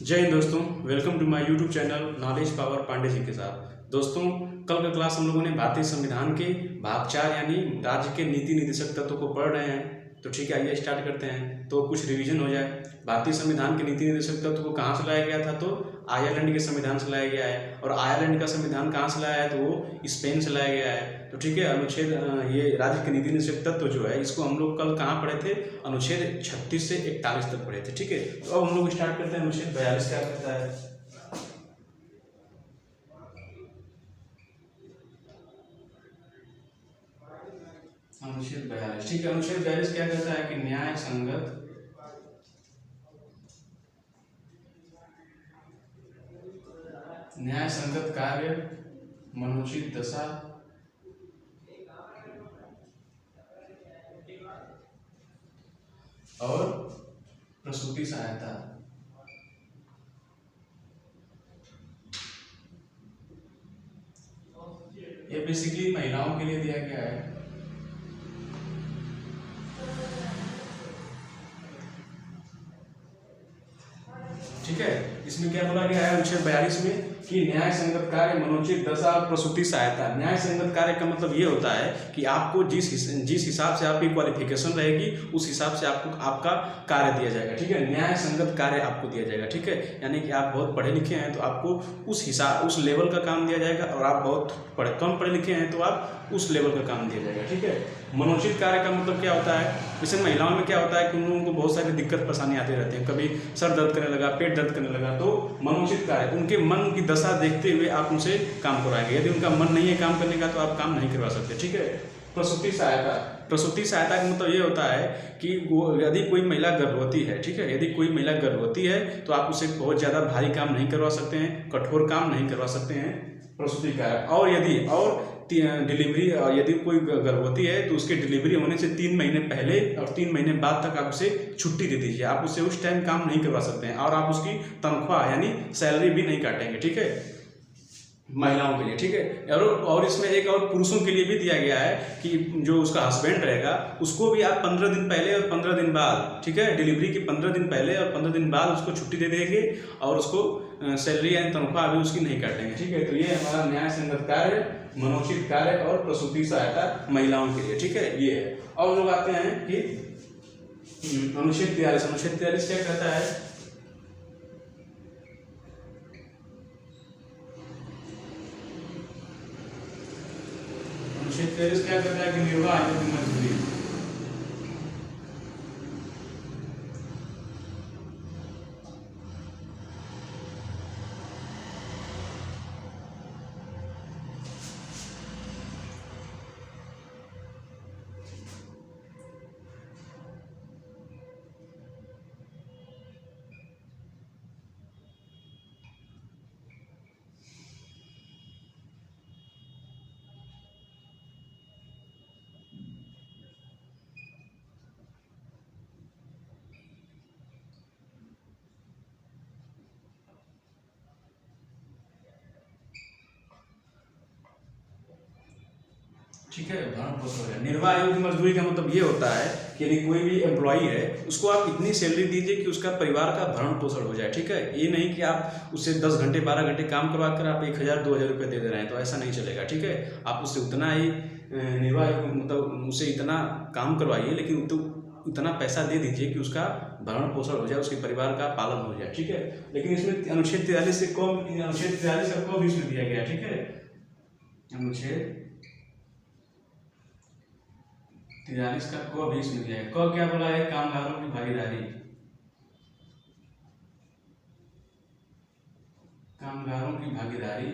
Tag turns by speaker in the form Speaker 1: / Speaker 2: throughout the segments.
Speaker 1: जय हिंद दोस्तों, welcome to my YouTube channel knowledge power Pandey ji के साथ। दोस्तों, कल का क्लास हम लोगों ने भारतीय संविधान के भाग 4 यानी राज्य के नीति निर्देशक तत्वों को पढ़ रहे हैं। तो ठीक है, आइए स्टार्ट करते हैं तो कुछ रिवीजन हो जाए। भारतीय संविधान के नीति निर्देशक तत्व को कहाँ से लाया गया था? तो आयरलैंड के संविधान से लाया गया है। और आयरलैंड का संविधान कहाँ से लाया है? तो वो स्पेन से लाया गया है। तो ठीक है, अनुच्छेद ये राज्य के नीति निर्देशक तत्व जो है इसको हम लोग कल कहाँ पढ़े थे? अनुच्छेद 36 से 41 तक पढ़े थे। ठीक है, तो अब हम लोग स्टार्ट करते हैं। अनुच्छेद 42 क्या कहता है? अनुच्छेद 42, ठीक है। अनुच्छेद 42 क्या कहता है कि न्याय संगत कार्य, मनोचित दशा और प्रसूति सहायता। ये बेसिकली महिलाओं के लिए दिया गया है। ठीक है, इसमें क्या बोला गया है अनुच्छेद 42 में कि न्याय संगत कार्य, मनोचित दशा और प्रसूति सहायता। न्याय संगत कार्य का मतलब ये होता है कि आपको जिस हिसाब से आपकी क्वालिफिकेशन रहेगी उस हिसाब से आपको आपका कार्य दिया जाएगा। ठीक है, न्याय संगत कार्य आपको दिया जाएगा। ठीक है, यानी कि आप बहुत पढ़े लिखे हैं तो आपको उस लेवल का काम दिया जाएगा, और आप बहुत कम पढ़े लिखे हैं तो आप उस लेवल का काम दिया जाएगा। ठीक है, मनोचित कार्य का मतलब क्या होता है? जैसे महिलाओं में क्या होता है कि उन लोगों को बहुत सारी दिक्कत परेशानी आती रहती है, कभी सर दर्द करने लगा, पेट दर्द करने लगा, तो मनोचित कार्य उनके मन की दशा देखते हुए आप उनसे काम करवाएंगे। यदि उनका मन नहीं है काम करने का तो आप काम नहीं करवा सकते। ठीक है, प्रसूति सहायता। प्रसूति सहायता का मतलब ये होता है कि यदि कोई महिला गर्भवती है, ठीक है, यदि कोई महिला गर्भवती है तो आप उसे बहुत ज़्यादा भारी काम नहीं करवा सकते हैं, कठोर काम नहीं करवा सकते हैं, प्रसूति कार्य। और डिलीवरी, यदि कोई गर्भवती है तो उसके डिलीवरी होने से 3 महीने पहले और 3 महीने बाद तक आप उसे छुट्टी दे दीजिए। आप उससे उस टाइम काम नहीं करवा सकते हैं, और आप उसकी तनख्वाह यानी सैलरी भी नहीं काटेंगे। ठीक है, महिलाओं के लिए। ठीक है, और इसमें एक और पुरुषों के लिए भी दिया गया है कि जो उसका हस्बैंड रहेगा उसको भी आप 15 दिन पहले और 15 दिन बाद, ठीक है, डिलीवरी के 15 दिन पहले और 15 दिन बाद उसको छुट्टी दे देंगे, और उसको सैलरी यानी तनख्वाह भी उसकी नहीं काटेंगे। ठीक है, तो ये हमारा न्याय संगत कार्य, मनोचित कार्य और प्रसूति सहायता महिलाओं के लिए। ठीक है, ये है। और लोग आते हैं कि अनुच्छेद 43। अनुच्छेद 43 क्या कहता है? अनुच्छेद 43 क्या कहता है कि निर्वाह आयोग की मंजूरी। ठीक है, भरण पोषण हो गया। निर्वाह आयोग की मजदूरी का मतलब ये होता है कि यदि कोई भी एम्प्लॉई है उसको आप इतनी सैलरी दीजिए कि उसका परिवार का भरण पोषण हो जाए। ठीक है, ये नहीं कि आप उससे 10 घंटे 12 घंटे काम करवा कर आप 1000-2000 रुपये दे रहे हैं, तो ऐसा नहीं चलेगा। ठीक है, आप उससे उतना ही निर्वाह मतलब उससे इतना काम करवाइए, लेकिन इतना पैसा दे दीजिए कि उसका भरण पोषण हो जाए, उसके परिवार का पालन हो जाए। ठीक है, लेकिन इसमें अनुच्छेद 43 से कम, अनुच्छेद 43 का कम इसमें दिया गया। ठीक है, अनुच्छेद 43 का क भी इसमें दिया है। क क्या बोला है? कामगारों की भागीदारी। कामगारों की भागीदारी।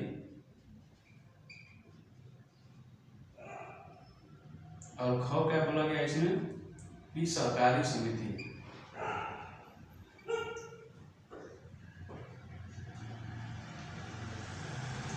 Speaker 1: और ख क्या बोला गया इसमें? कि सहकारी समिति।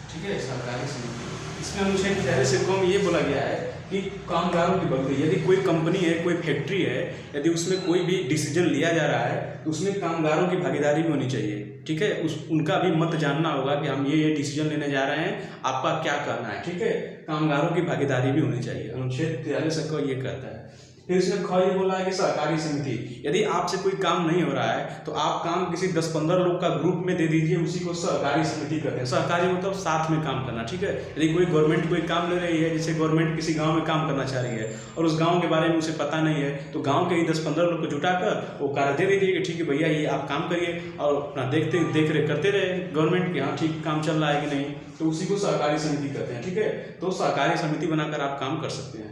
Speaker 1: ठीक है, सहकारी समिति। इसमें अनुच्छेद 43 से कम ये बोला गया है कि कामगारों की भागीदारी। यदि कोई कंपनी है, कोई फैक्ट्री है, यदि उसमें कोई भी डिसीजन लिया जा रहा है तो उसमें कामगारों की भागीदारी भी होनी चाहिए। ठीक है, उनका भी मत जानना होगा कि हम ये डिसीजन लेने जा रहे हैं, आपका क्या कहना है। ठीक है, कामगारों की भागीदारी भी होनी चाहिए। अनुच्छेद 43 का ये कहता है। फिर इसमें ख ये बोला है कि सहकारी समिति, यदि आपसे कोई काम नहीं हो रहा है तो आप काम किसी 10-15 लोग का ग्रुप में दे दीजिए, उसी को सहकारी समिति कहते हैं। सहकारी मतलब साथ में काम करना, ठीक है। यदि कोई गवर्नमेंट कोई काम ले रही है, जैसे गवर्नमेंट किसी गांव में काम करना चाह रही है और उस गांव के बारे में उसे पता नहीं है, तो गांव के ही 10-15 लोग को जुटाकर वो कार्य दे दीजिए कि ठीक है भैया ये आप काम करिए, और अपना देख रेख करते रहे गवर्नमेंट के, हाँ ठीक काम चल रहा है कि नहीं, तो उसी को सहकारी समिति कहते हैं, ठीक है। तो सहकारी समिति बनाकर आप काम कर सकते हैं।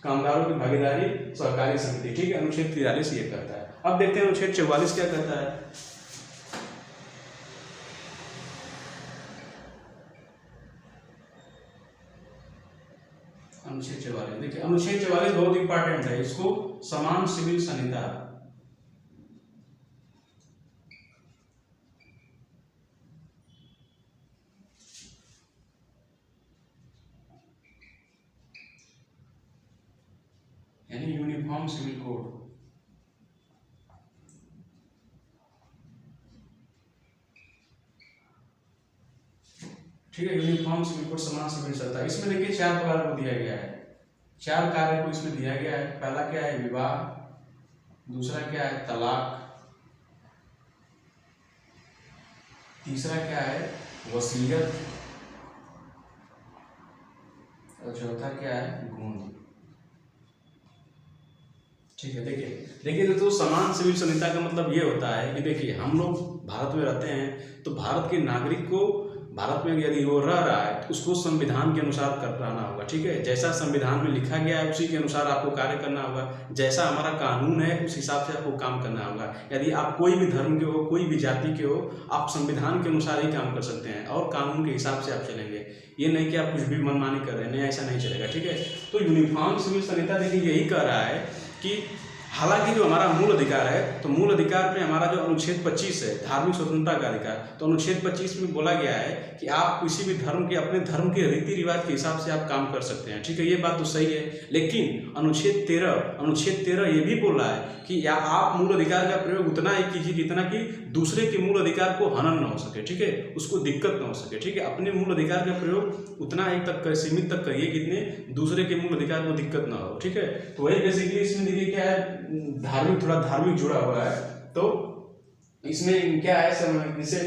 Speaker 1: कामगारों की भागीदारी सहकारी समिति, ठीक है। अनुच्छेद 43 ये कहता है। अब देखते हैं अनुच्छेद 44 क्या कहता है। अनुच्छेद 44 देखिए, अनुच्छेद 44 बहुत इंपॉर्टेंट है, इसको समान सिविल संहिता, यानी यूनिफॉर्म सिविल कोड, ठीक है। यूनिफॉर्म सिविल कोड समान सिविल संहिता, इसमें देखिए 4 प्रकार को दिया गया है, 4 कार्य को इसमें दिया गया है। पहला क्या है, विवाह, दूसरा क्या है, तलाक, तीसरा क्या है, वसीयत, और चौथा क्या है, गोंद, ठीक है। देखिए तो समान सिविल संहिता का मतलब ये होता है कि देखिए हम लोग भारत में रहते हैं, तो भारत के नागरिक को भारत में यदि वो रह रहा है तो उसको संविधान के अनुसार कर रहना होगा, ठीक है। जैसा संविधान में लिखा गया है उसी के अनुसार आपको कार्य करना होगा, जैसा हमारा कानून है उस हिसाब से आपको काम करना होगा। यदि आप कोई भी धर्म के हो, कोई भी जाति के हो, आप संविधान के अनुसार ही काम कर सकते हैं और कानून के हिसाब से आप चलेंगे। ये नहीं कि आप कुछ भी मनमानी कर रहे हैं, नहीं, ऐसा नहीं चलेगा, ठीक है। तो यूनिफॉर्म सिविल संहिता देखिए यही कह रहा है कि हालांकि जो हमारा मूल अधिकार है, तो मूल अधिकार में हमारा जो अनुच्छेद 25 है, धार्मिक स्वतंत्रता का अधिकार, तो अनुच्छेद 25 में बोला गया है कि आप किसी भी धर्म के, अपने धर्म के रीति रिवाज के हिसाब से आप काम कर सकते हैं, ठीक है। ये बात तो सही है, लेकिन अनुच्छेद 13 ये भी बोल रहा है कि या आप मूल अधिकार का प्रयोग उतना ही कीजिए जितना कि दूसरे के मूल अधिकार को हनन न हो सके, ठीक है, उसको दिक्कत न हो सके, ठीक है। अपने मूल अधिकार का प्रयोग उतना ही तक सीमित तक करिए कितने दूसरे के मूल अधिकार को दिक्कत ना हो, ठीक है। तो वही बेसिकली इसमें देखिए क्या है, धार्मिक, थोड़ा धार्मिक जुड़ा हुआ है। तो इसमें क्या है, जैसे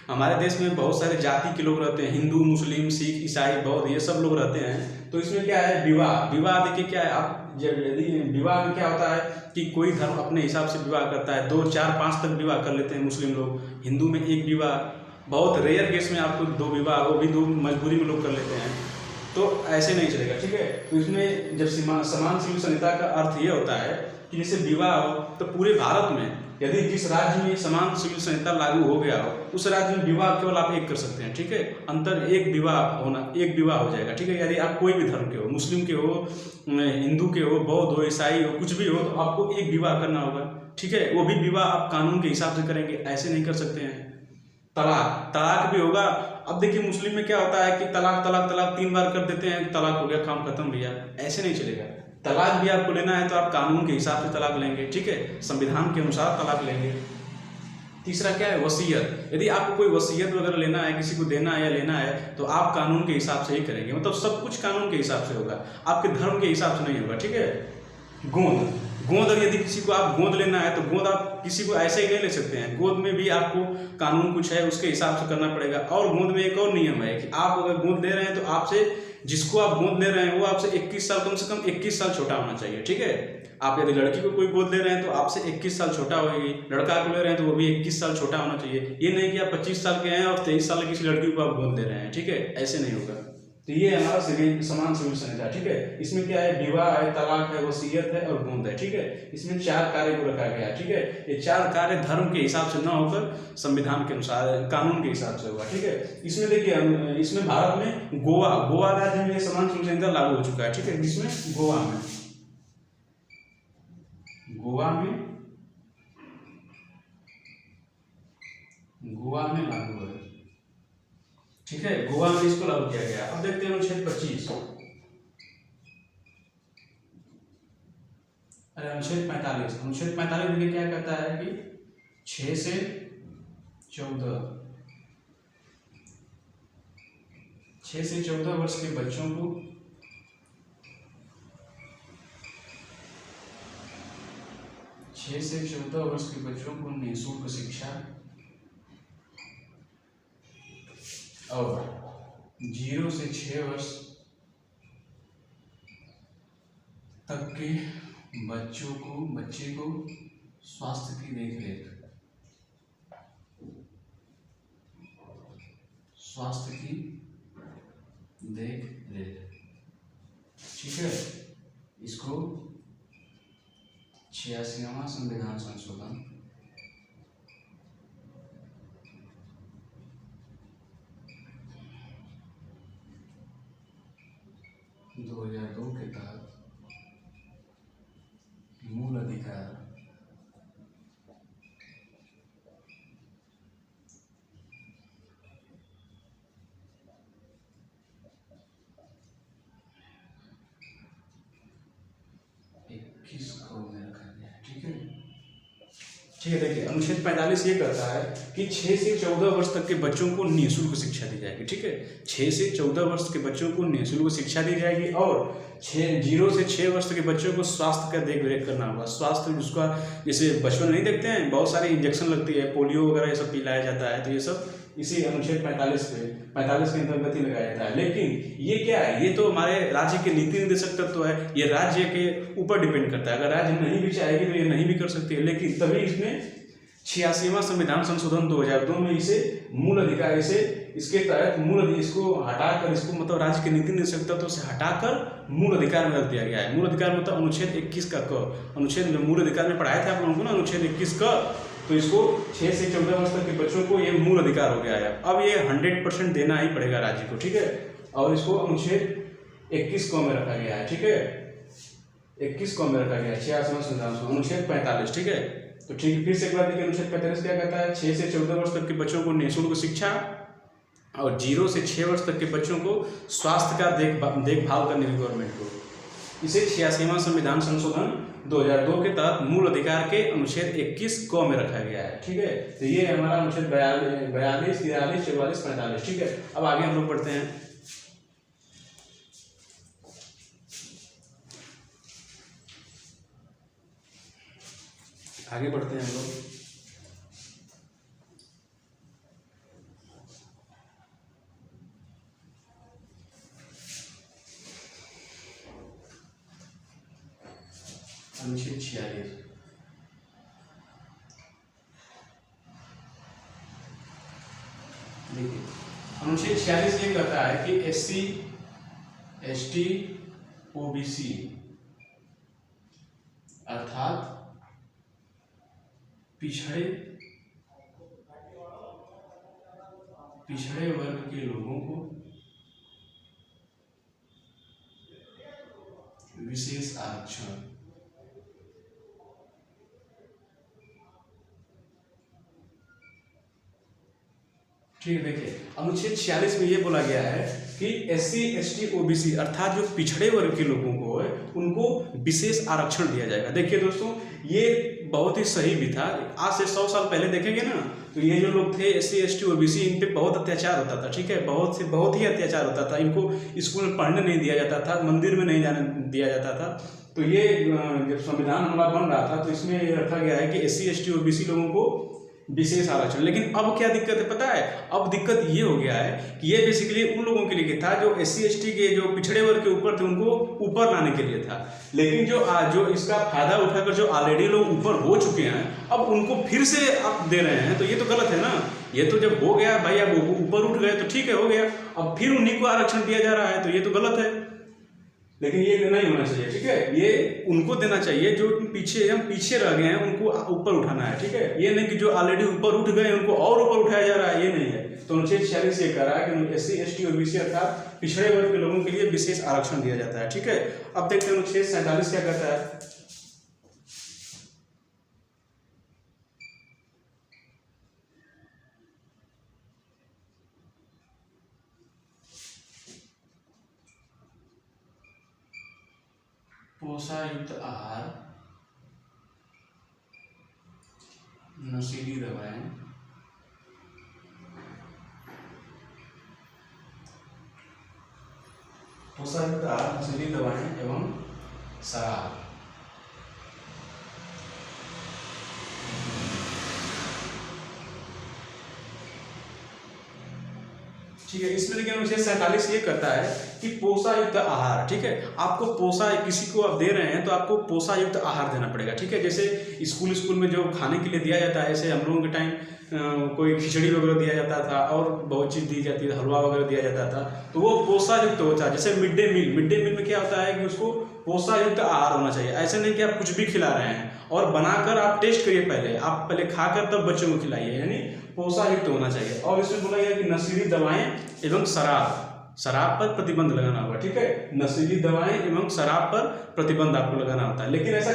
Speaker 1: हमारे देश में बहुत सारे जाति के लोग रहते हैं, हिंदू, मुस्लिम, सिख, ईसाई, बौद्ध, ये सब लोग रहते हैं। तो इसमें क्या है, विवाह देखिए क्या है, आप यदि विवाह में क्या होता है कि कोई धर्म अपने हिसाब से विवाह करता है, 2, 4, 5 तक विवाह कर लेते हैं मुस्लिम लोग, हिंदू में 1 विवाह, बहुत रेयर केस में आपको 2 विवाह, वो भी 2 मजबूरी में लोग कर लेते हैं, तो ऐसे नहीं चलेगा, ठीक है। तो इसमें जब समान सिविल संहिता का अर्थ ये होता है कि जैसे विवाह हो तो पूरे भारत में यदि जिस राज्य में समान सिविल संहिता लागू हो गया हो, उस राज्य में विवाह केवल आप 1 कर सकते हैं, ठीक है। अंतर 1 विवाह होना, 1 विवाह हो जाएगा, ठीक है। यदि आप कोई भी धर्म के हो, मुस्लिम के हो, हिंदू के हो, बौद्ध हो, ईसाई हो, कुछ भी हो, तो आपको 1 विवाह करना होगा, ठीक है। वो भी विवाह आप कानून के हिसाब से करेंगे, ऐसे नहीं कर सकते हैं। तलाक भी होगा। अब देखिए मुस्लिम में क्या होता है कि तलाक 3 बार कर देते हैं, तलाक हो गया, काम खत्म भैया, ऐसे नहीं चलेगा। तलाक भी आपको लेना है तो आप कानून के हिसाब से तलाक लेंगे, ठीक है, संविधान के अनुसार तलाक लेंगे। तीसरा क्या है, वसीयत, यदि आपको कोई वसीयत वगैरह लेना है, किसी को देना है या लेना है, तो आप कानून के हिसाब से ही करेंगे, मतलब सब कुछ कानून के हिसाब से होगा, आपके धर्म के हिसाब से नहीं होगा, ठीक है। गोद, और यदि किसी को आप गोद लेना है तो गोद आप किसी को ऐसे ही नहीं ले सकते हैं, गोद में भी आपको कानून कुछ है, उसके हिसाब से करना पड़ेगा। और गोद में एक और नियम है कि आप अगर गोद ले रहे हैं तो आपसे, जिसको आप गोद ले रहे हैं वो आपसे 21 साल, कम से कम 21 साल छोटा होना चाहिए, ठीक है। आप यदि लड़की को कोई गोद ले रहे हैं तो आपसे 21 साल छोटा होगी, लड़का को ले रहे हैं तो वो भी 21 साल छोटा होना चाहिए। ये नहीं कि आप 25 साल के हैं और 23 साल की किसी लड़की को आप गोद ले रहे हैं, ठीक है, ऐसे नहीं होगा। तो ये हमारा समान सिविल संहिता, ठीक है। इसमें क्या है, विवाह है, तलाक है, वसीयत है और गोद है, ठीक है। इसमें 4 कार्य को रखा गया है, ठीक है। ये 4 कार्य धर्म के हिसाब से ना होकर संविधान के अनुसार, कानून के हिसाब से होगा, ठीक है। इसमें देखिए, इसमें भारत में गोवा राज्य में समान सिविल संहिता लागू हो चुका है, ठीक है। जिसमें गोवा में लागू है, ठीक है, गोवा में इसको लागू किया गया। अब देखते हैं अनुच्छेद 25, अनुच्छेद 45 देखिए क्या कहता है कि 6 से 14 वर्ष के बच्चों को 6 से 14 वर्ष के बच्चों को निःशुल्क शिक्षा और 0 से 6 वर्ष तक के बच्चे को स्वास्थ्य की देखरेख ठीक है। इसको 86वां संविधान संशोधन 2002 के तहत मूल अधिकार में रखा गया है। ठीक है, देखिए अनुच्छेद 45 ये कहता है कि 6 से 14 वर्ष तक के बच्चों को निःशुल्क शिक्षा दी जाएगी। ठीक है, 6 से 14 वर्ष के बच्चों को निःशुल्क शिक्षा दी जाएगी और 0 से 6 वर्ष के बच्चों को स्वास्थ्य का देख करना होगा। स्वास्थ्य जिसका जैसे बचपन में नहीं देखते हैं, बहुत सारे इंजेक्शन लगती है, पोलियो वगैरह ये सब पिलाया जाता है, तो ये सब इसी अनुच्छेद 45 के अंतर्गत ही लगाया जाता है। लेकिन ये क्या है, ये तो हमारे राज्य के नीति निर्देशक तत्व है, ये राज्य के ऊपर डिपेंड करता है। अगर राज्य नहीं भी चाहेगी तो ये नहीं भी कर सकती है, लेकिन तभी इसमें 86वां संविधान संशोधन 2002 में इसे मूल अधिकार इसके तहत इसको हटाकर इसको मतलब राज्य के नीति निर्देशक तत्व से हटाकर मूल अधिकार में रख दिया गया है। मूल अधिकार मतलब अनुच्छेद 21 का अनुच्छेद जो मूल अधिकार में पढ़ाए थे आप लोगों को ना, अनुच्छेद 21 का, तो इसको 6 से 14 वर्ष तक के बच्चों को ये मूल अधिकार हो गया है। अब ये 100% देना ही पड़ेगा राज्य को। ठीक है, और इसको अनुच्छेद 21 में रखा गया है। ठीक है, 21 में रखा गया है 86वां संविधान अनुच्छेद 45। ठीक है, तो ठीक है, फिर से एक बार देखिए अनुच्छेद 45 क्या कहता है, 6 से 14 वर्ष तक के बच्चों को निःशुल्क शिक्षा और 0 से 6 वर्ष तक के बच्चों को स्वास्थ्य का देखभाल करने की गवर्नमेंट को। इसे 86वां संविधान संशोधन 2002 के तहत मूल अधिकार के अनुच्छेद 21 क में रखा गया है। ठीक है, तो ये हमारा अनुच्छेद 42, 43, 44, 45। ठीक है, अब आगे हम लोग पढ़ते हैं। आगे बढ़ते हैं हम लोग। अनुच्छेद 46 देखिए, अनुच्छेद 46 ये कहता है कि SC, ST, OBC अर्थात पिछड़े वर्ग के लोगों को विशेष आरक्षण ठीक है। देखिए अनुच्छेद 46 में ये बोला गया है कि SC, ST, OBC अर्थात जो पिछड़े वर्ग के लोगों को है उनको विशेष आरक्षण दिया जाएगा। देखिए दोस्तों, ये बहुत ही सही भी था। आज से 100 साल पहले देखेंगे ना, तो ये जो लोग थे SC, ST, OBC, इन पे बहुत अत्याचार होता था। ठीक है, बहुत ही अत्याचार होता था। इनको स्कूल में पढ़ने नहीं दिया जाता था, मंदिर में नहीं जाने दिया जाता था। तो ये जब संविधान हमारा बन रहा था तो इसमें ये रखा गया है कि SC, ST, OBC लोगों को विशेष आरक्षण। लेकिन अब क्या दिक्कत है पता है, अब दिक्कत ये हो गया है कि ये बेसिकली उन लोगों के लिए था जो SC, ST के जो पिछड़े वर्ग के ऊपर थे उनको ऊपर लाने के लिए था। लेकिन जो इसका फायदा उठाकर जो ऑलरेडी लोग ऊपर हो चुके हैं अब उनको फिर से आप दे रहे हैं, तो ये तो गलत है ना। ये तो जब हो गया भाई, अब ऊपर उठ गए तो ठीक है, हो गया, अब फिर उन्हीं को आरक्षण दिया जा रहा है, तो ये तो गलत है। लेकिन ये देना ही होना चाहिए। ठीक है, ये उनको देना चाहिए जो पीछे रह गए हैं, उनको ऊपर उठाना है। ठीक है, ये नहीं कि जो ऑलरेडी ऊपर उठ गए उनको और ऊपर उठाया जा रहा है, ये नहीं है। तो अनुच्छेद 46 ये कह रहा है कि SC, ST, OBC अर्थात पिछड़े वर्ग के लोगों के लिए विशेष आरक्षण दिया जाता है। ठीक है, अब देखते हैं अनुच्छेद 47 क्या कहता है। पोषायुक्त आहार, नशीली दवाएं, पोषायुक्त आहार, नशीली दवाएं एवं शराब ठीक है। इसमें देखिए अनुच्छेद 47 ये करता है कि पोषायुक्त आहार, ठीक है, आपको किसी को आप दे रहे हैं तो आपको पोषायुक्त आहार देना पड़ेगा, ठीक है। जैसे स्कूल में जो खाने के लिए दिया जाता है, जैसे हम लोगों के टाइम कोई खिचड़ी वगैरह दिया जाता था और बहुत चीज़ दी जाती है, हलवा वगैरह दिया जाता था, तो वो पोषायुक्त होता है। जैसे मिड डे मील में क्या होता है कि उसको पोषायुक्त आहार होना चाहिए। ऐसे नहीं कि आप कुछ भी खिला रहे हैं, और बनाकर आप टेस्ट करिए, आप पहले खाकर तब बच्चों को खिलाइए, यानी पोषायुक्त होना चाहिए। और इसमें बोला गया कि नशीली दवाएं एवं शराब पर प्रतिबंध लगाना होगा, ठीक है। नशीली दवाएं एवं शराब पर प्रतिबंध आपको लगाना होता है। लेकिन ऐसा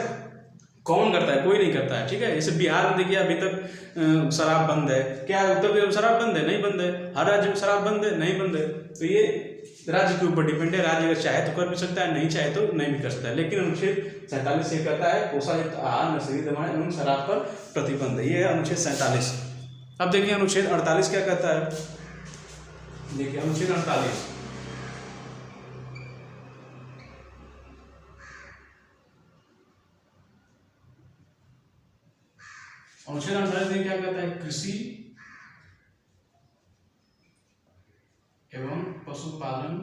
Speaker 1: कौन करता है? कोई नहीं करता है, ठीक है। जैसे बिहार में देखिए अभी तक शराब बंद है, क्या उत्तर प्रदेश में शराब बंद है? नहीं बंद है। हर राज्य में शराब बंद है? नहीं बंद है। तो ये राज्य के ऊपर डिपेंड है, राज्य अगर चाहे तो कर भी सकता है, नहीं चाहे तो नहीं भी कर सकता है। लेकिन अनुच्छेद 47 ये कहता है पोषायुक्त आहार, नशीली दवाएं एवं शराब पर प्रतिबंध, ये है अनुच्छेद 47। अब देखिए अनुच्छेद 48 क्या कहता है। देखिए अनुच्छेद 48 में क्या कहता है? कृषि एवं पशुपालन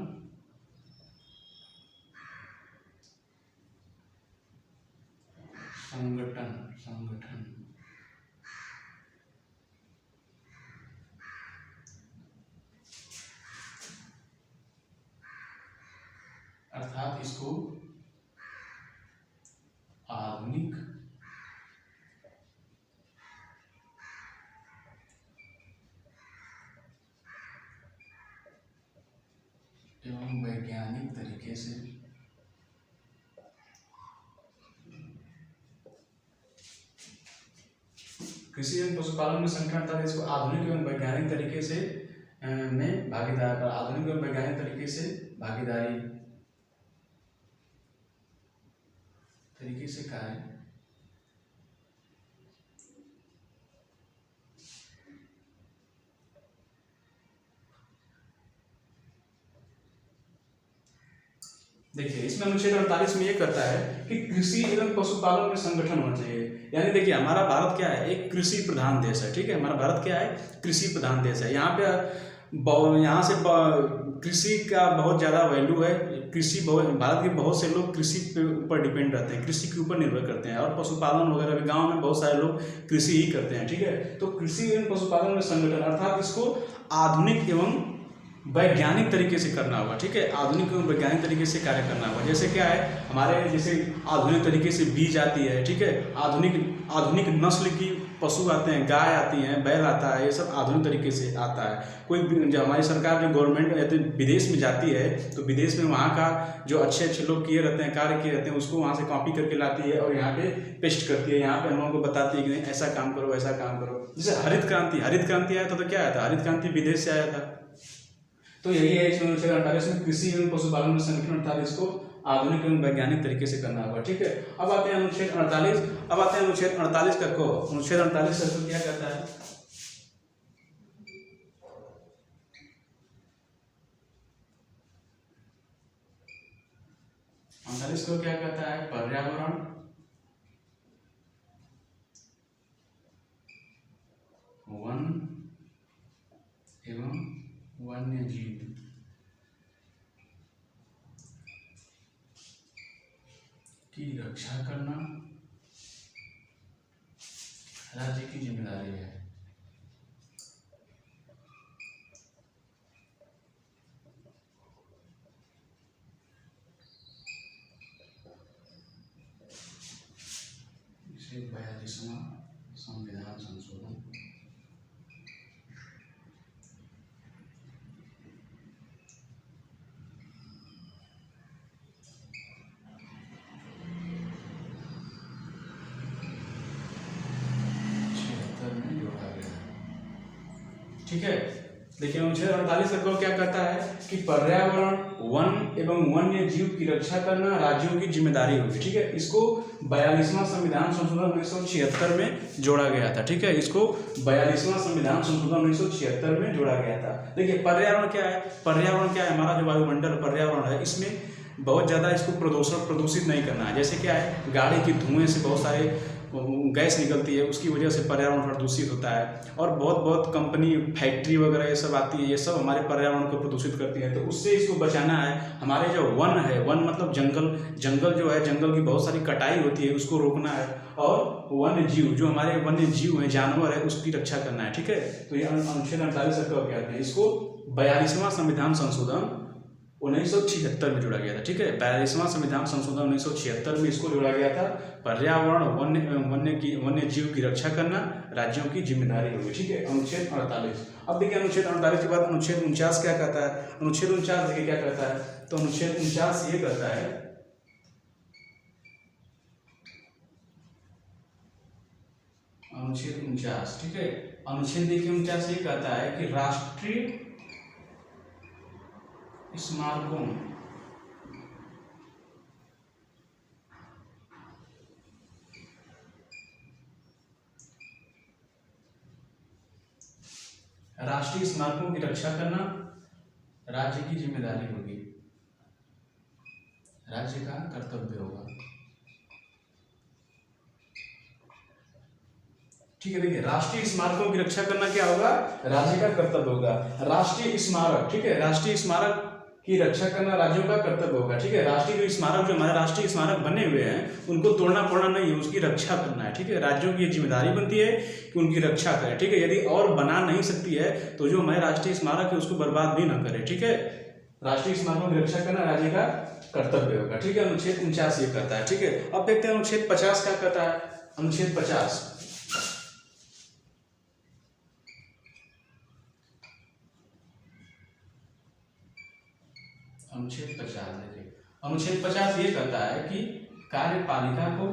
Speaker 1: संगठन अर्थात इसको आधुनिक एवं वैज्ञानिक तरीके से कृषि एवं पशुपालन में संगठन था, इसको आधुनिक एवं वैज्ञानिक तरीके से में भागीदार, आधुनिक एवं वैज्ञानिक तरीके से भागीदारी तरीके से कार्य देखिए इसमें अनुच्छेद 48 में ये करता है कि कृषि एवं पशुपालन में संगठन होना चाहिए। यानी देखिए हमारा भारत क्या है? एक कृषि प्रधान देश है, ठीक है। हमारा भारत क्या है? कृषि प्रधान देश है। यहाँ से कृषि का बहुत ज़्यादा वैल्यू है। भारत के बहुत से लोग कृषि के ऊपर डिपेंड रहते हैं, कृषि के ऊपर निर्भर करते हैं, और पशुपालन वगैरह भी गाँव में बहुत सारे लोग कृषि ही करते हैं, ठीक है। तो कृषि एवं पशुपालन में संगठन अर्थात इसको आधुनिक एवं वैज्ञानिक तरीके से करना होगा, ठीक है। आधुनिक एवं वैज्ञानिक तरीके से कार्य करना होगा। जैसे क्या है हमारे, जैसे आधुनिक तरीके से बीज आती है, ठीक है। आधुनिक नस्ल की पशु आते हैं, गाय आती हैं, बैल आता है, ये सब आधुनिक तरीके से आता है। कोई जो हमारी सरकार जो गवर्नमेंट विदेश में जाती है, तो विदेश में वहाँ का जो अच्छे लोग किए रहते हैं, कार्य किए रहते हैं, उसको वहाँ से कॉपी करके लाती है और यहाँ पे पेस्ट करती है। यहाँ पे हम लोगों को बताती है कि नहीं ऐसा काम करो, ऐसा काम करो। जैसे हरित क्रांति आया था, तो क्या आया था? हरित क्रांति विदेश से आया था। तो यही है इसमें अनुच्छेद 48 में कृषि एवं पशुपालन में संगठन, अर्थात इसको आधुनिक एवं वैज्ञानिक तरीके से करना होगा, ठीक है। अब आते हैं अनुच्छेद 48। अब आते हैं अनुच्छेद 48 का को अनुच्छेद 48 का क्या कहता है? को क्या कहता है? पर्यावरण वन एवं वन्य जीव की रक्षा करना राज्य की जिम्मेदारी है। इसे 42वां संविधान संशोधन ठीक है। देखिए अनुच्छेद 48 का क्या कहता है कि पर्यावरण, वन एवं वन्य जीव की रक्षा करना राज्यों की जिम्मेदारी होगी, ठीक है। इसको 42वां संविधान संशोधन 1976 में जोड़ा गया था, ठीक है। इसको 42वां संविधान संशोधन 1976 में जोड़ा गया था। देखिए पर्यावरण क्या है? पर्यावरण क्या है? हमारा जो वायुमंडल पर्यावरण है, इसमें बहुत ज़्यादा इसको प्रदूषित नहीं करना है। जैसे क्या है, गाड़ी के धुएं से बहुत सारे गैस निकलती है, उसकी वजह से पर्यावरण प्रदूषित होता है। और बहुत बहुत कंपनी, फैक्ट्री वगैरह ये सब आती है, ये सब हमारे पर्यावरण को प्रदूषित करती है। तो उससे इसको बचाना है। हमारे जो वन है, वन मतलब जंगल जो है, जंगल की बहुत सारी कटाई होती है, उसको रोकना है। और वन्य जीव, जो हमारे वन्य जीव हैं, जानवर है, उसकी रक्षा करना है। ठीक है, तो ये अनुच्छेद 48 कब कहते हैं? इसको 42वां संविधान संशोधन 1976 में जोड़ा गया था। ठीक है, 42वां संविधान संशोधन 1976 में इसको जोड़ा गया था। पर्यावरण, वन्य जीव की रक्षा करना राज्यों की जिम्मेदारी होगी। ठीक है, अनुच्छेद 48। अब देखिए अनुच्छेद 48 के बाद अनुच्छेद 49 क्या कहता है? अनुच्छेद 49 देखिए क्या कहता है? तो अनुच्छेद 49 ये कहता है, अनुच्छेद 49, ठीक है, अनुच्छेद देखिए 49 ये कहता है कि राष्ट्रीय स्मारकों की रक्षा करना राज्य की जिम्मेदारी होगी, राज्य का कर्तव्य होगा। ठीक है, देखिए राष्ट्रीय स्मारकों की रक्षा करना क्या होगा? राज्य का कर्तव्य होगा। राष्ट्रीय स्मारक, ठीक है, राष्ट्रीय स्मारक की रक्षा करना राज्यों का कर्तव्य होगा। ठीक है, राष्ट्रीय स्मारक, जो हमारे राष्ट्रीय स्मारक बने हुए हैं, उनको तोड़ना फोड़ना नहीं है, उसकी रक्षा करना है। ठीक है, राज्यों की जिम्मेदारी बनती है कि उनकी रक्षा करें। ठीक है, यदि और बना नहीं सकती है तो जो हमारे राष्ट्रीय स्मारक है उसको बर्बाद भी ना करें। ठीक है, राष्ट्रीय स्मारकों की रक्षा करना राज्य का कर्तव्य होगा। ठीक है, अनुच्छेद 49 ये कहता है। ठीक है, अब देखते हैं अनुच्छेद 50 क्या कहता है? अनुच्छेद 50, अनुच्छेद 50 देखिए, अनुच्छेद 50 ये कहता है कि कार्यपालिका को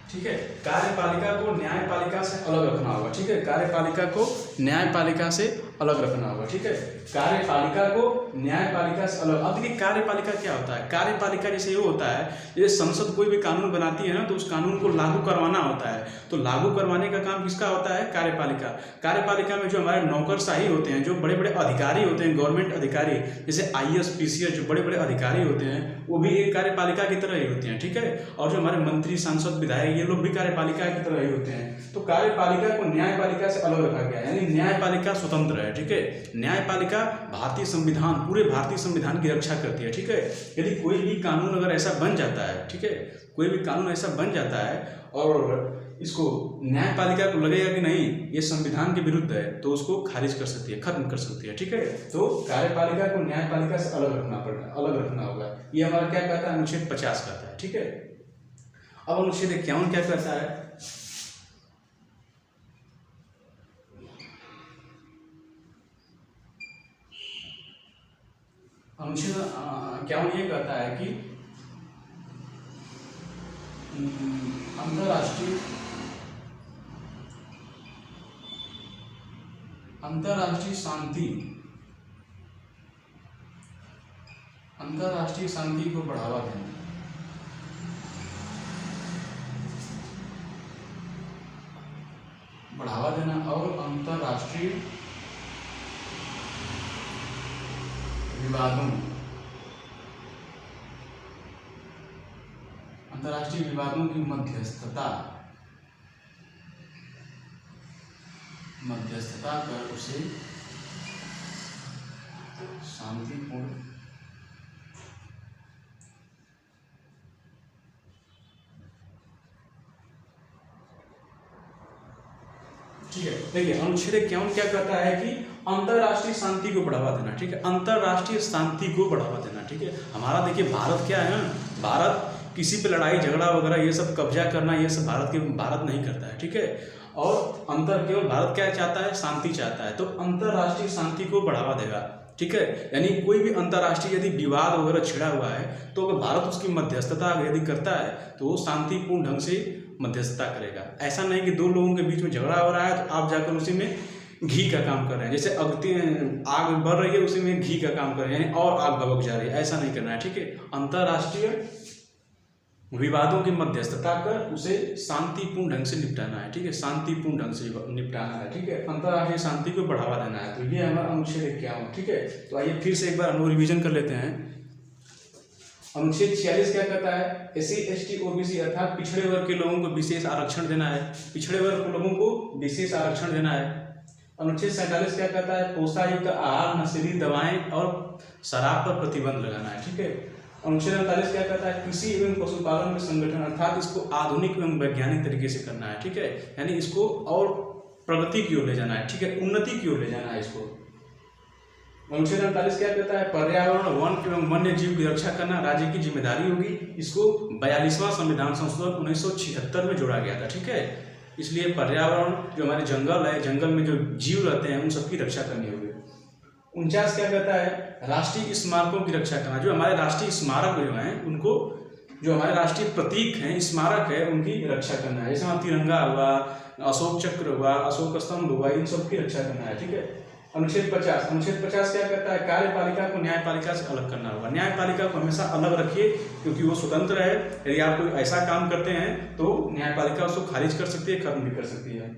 Speaker 1: ठीक है, कार्यपालिका को न्यायपालिका से अलग रखना होगा। ठीक है, कार्यपालिका को न्यायपालिका से अलग रखना होगा। ठीक है, कार्यपालिका को न्यायपालिका से अलग। अब देखिए कार्यपालिका क्या होता है? कार्यपालिका जैसे ये होता है, जैसे संसद कोई भी कानून बनाती है ना, तो उस कानून को लागू करवाना होता है। तो लागू करवाने का काम किसका होता है? कार्यपालिका। कार्यपालिका में जो हमारे नौकरशाही होते हैं, जो बड़े बड़े अधिकारी होते हैं, गवर्नमेंट अधिकारी, जैसे IAS PCS, जो बड़े बड़े अधिकारी होते हैं, वो भी एक कार्यपालिका की तरह ही होते हैं। ठीक है, और जो हमारे मंत्री, सांसद, विधायक, ये लोग भी कार्यपालिका की तरह ही होते हैं। तो कार्यपालिका को न्यायपालिका से अलग रखा गया है, यानी न्यायपालिका स्वतंत्र है। ठीक है, न्यायपालिका भारतीय संविधान, पूरे भारतीय संविधान की रक्षा करती है। ठीक है, यदि कोई भी कानून अगर ऐसा बन जाता है, ठीक है, कोई भी कानून ऐसा बन जाता है और इसको न्यायपालिका को लगेगा कि नहीं ये संविधान के विरुद्ध है, तो उसको खारिज कर सकती है, खत्म कर सकती है। ठीक है, तो कार्यपालिका को न्यायपालिका से अलग रखना होगा। ये हमारा क्या कहता है? अनुच्छेद 50 कहता है। ठीक है, अब अनुच्छेद 51 क्या कहता है? अनुच्छेद 51 ये कहता है कि अंतरराष्ट्रीय शांति को बढ़ावा देना और अंतरराष्ट्रीय विवादों की मध्यस्थता कर उसे शांतिपूर्ण ठीक है, देखिए अनुच्छेद 51 क्या कहता है कि अंतरराष्ट्रीय शांति को बढ़ावा देना। ठीक है, अंतरराष्ट्रीय शांति को बढ़ावा देना। ठीक है, हमारा देखिए भारत क्या है ना, भारत किसी पे लड़ाई झगड़ा वगैरह ये सब कब्जा करना ये सब भारत नहीं करता है। ठीक है, और केवल भारत क्या चाहता है? शांति चाहता है। तो अंतरराष्ट्रीय शांति को बढ़ावा देगा। ठीक है, यानी कोई भी अंतरराष्ट्रीय यदि विवाद वगैरह छिड़ा हुआ है तो अगर भारत उसकी मध्यस्थता यदि करता है तो वो शांतिपूर्ण ढंग से मध्यस्थता करेगा। ऐसा नहीं कि दो लोगों के बीच में झगड़ा हो रहा है तो आप जाकर उसी में घी का काम कर रहे हैं, जैसे आग बढ़ रही है उसी में घी का काम कर रहे हैं, यानी और आग भभक जा रही है, ऐसा नहीं करना है, ठीक है। अंतर्राष्ट्रीय विवादों की मध्यस्थता कर उसे शांतिपूर्ण ढंग से निपटाना है, ठीक है, शांतिपूर्ण ढंग से निपटाना है, ठीक है, अंतर्राष्ट्रीय शांति को बढ़ावा देना है। तो ये हमारा अनुच्छेद 51, ठीक है। तो आइए फिर से एक बार हम रिवीजन कर लेते हैं। अनुच्छेद 46 क्या कहता है? SC ST OBC अर्थात पिछड़े वर्ग के लोगों को विशेष आरक्षण देना है, पिछड़े वर्ग के लोगों को विशेष आरक्षण देना है। अनुच्छेद 47 क्या कहता है? पोषायुक्त आहार, नशीली दवाएं और शराब पर प्रतिबंध लगाना है, ठीक है। अनुच्छेद 48 क्या कहता है? कृषि एवं पशुपालन के संगठन अर्थात इसको आधुनिक एवं वैज्ञानिक तरीके से करना है, ठीक है, यानी इसको और प्रगति की ओर ले जाना है, ठीक है, उन्नति की ओर ले जाना है इसको। अनुच्छेद 48 क्या कहता है? पर्यावरण, वन एवं वन्य जीव की रक्षा करना राज्य की जिम्मेदारी होगी। इसको 42वां संविधान संशोधन 1976 में जोड़ा गया था, ठीक है। इसलिए पर्यावरण, जो हमारे जंगल है, जंगल में जो जीव रहते हैं उन सबकी रक्षा करनी होगी। 49 क्या कहता है? राष्ट्रीय स्मारकों की रक्षा करना, जो हमारे राष्ट्रीय स्मारक जो हैं उनको, जो हमारे राष्ट्रीय प्रतीक हैं, स्मारक है, उनकी रक्षा करना है। जैसे वहाँ तिरंगा हुआ, अशोक चक्र हुआ, अशोक स्तंभ हुआ, इन सब की रक्षा करना है, ठीक है। अनुच्छेद 50 क्या कहता है? कार्यपालिका को न्यायपालिका से अलग करना होगा। न्यायपालिका को हमेशा अलग रखिए क्योंकि वो स्वतंत्र है। यदि आप कोई ऐसा काम करते हैं तो न्यायपालिका उसको खारिज कर सकती है, खत्म भी कर सकती है।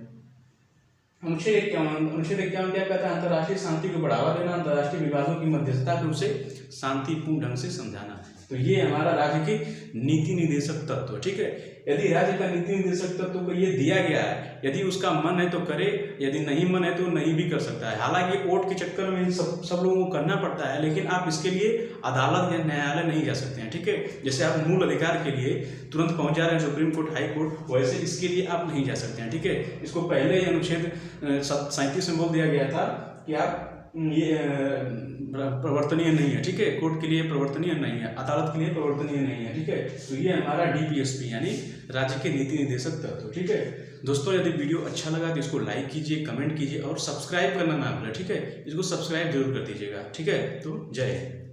Speaker 1: अनुच्छेद 51 क्या कहता है? अंतर्राष्ट्रीय शांति को बढ़ावा देना, अंतर्राष्ट्रीय विवादों की मध्यस्थता कर उसे शांतिपूर्ण ढंग से समझाना। तो ये हमारा राज्य की नीति निर्देशक तत्व, ठीक है। यदि राज्य का नीति निर्देशक तत्व को ये दिया गया है, यदि उसका मन है तो करे, यदि नहीं मन है तो नहीं भी कर सकता है। हालांकि वोट के चक्कर में सब लोगों को करना पड़ता है, लेकिन आप इसके लिए अदालत या न्यायालय नहीं जा सकते हैं, ठीक है। जैसे आप मूल अधिकार के लिए तुरंत पहुंच जा रहे हैं सुप्रीम कोर्ट, हाई कोर्ट, वैसे इसके लिए आप नहीं जा सकते हैं, ठीक है। इसको पहले ही अनुच्छेद 37 में बोल दिया गया था कि आप ये प्रवर्तनीय नहीं है, ठीक है, कोर्ट के लिए प्रवर्तनीय नहीं है, अदालत के लिए प्रवर्तनीय नहीं है, ठीक है। तो ये हमारा DPSP यानी राज्य के नीति निर्देशक तत्व, ठीक है। दोस्तों, यदि वीडियो अच्छा लगा तो इसको लाइक कीजिए, कमेंट कीजिए और सब्सक्राइब करना ना भूलें, ठीक है। इसको सब्सक्राइब जरूर कर दीजिएगा, ठीक है। तो जय हिंद।